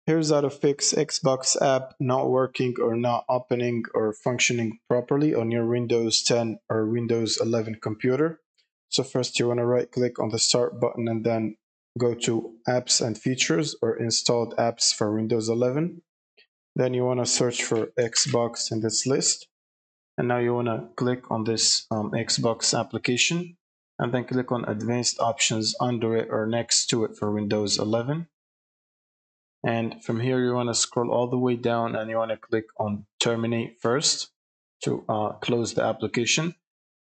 Here's how to fix Xbox app not working or not opening or functioning properly on your Windows 10 or Windows 11 computer. So first you want to right click on the start button and then go to apps and features or installed apps for Windows 11. Then you want to search for Xbox in this list. And now you want to click on this Xbox application and then click on advanced options under it or next to it for Windows 11. And from here, you want to scroll all the way down and you want to click on terminate first to close the application.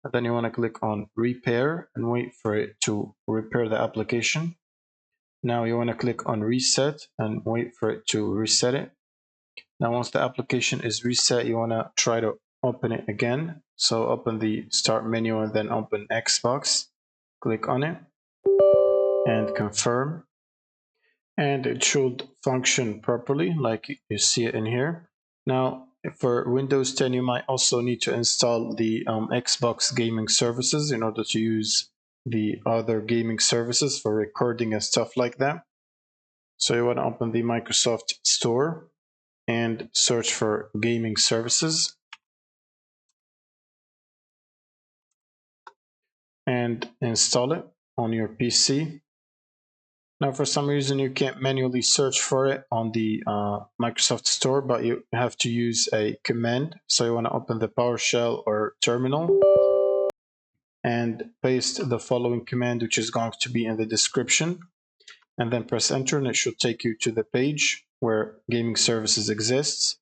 And then you want to click on repair and wait for it to repair the application. Now you want to click on reset and wait for it to reset it. Now once the application is reset, you want to try to open it again. So open the start menu and then open Xbox. Click on it and confirm. And it should function properly like you see it in here. Now for Windows 10 you might also need to install the Xbox gaming services in order to use the other gaming services for recording and stuff like that. So you want to open the Microsoft Store and search for gaming services and install it on your PC. Now, for some reason, you can't manually search for it on the Microsoft Store, but you have to use a command. So you want to open the PowerShell or terminal and paste the following command, which is going to be in the description, and then press enter, and it should take you to the page where gaming services exists.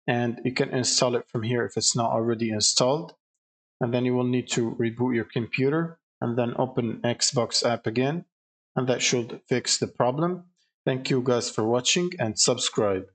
And you can install it from here if it's not already installed. And then you will need to reboot your computer and then open Xbox app again. And that should fix the problem. Thank you guys for watching and subscribe.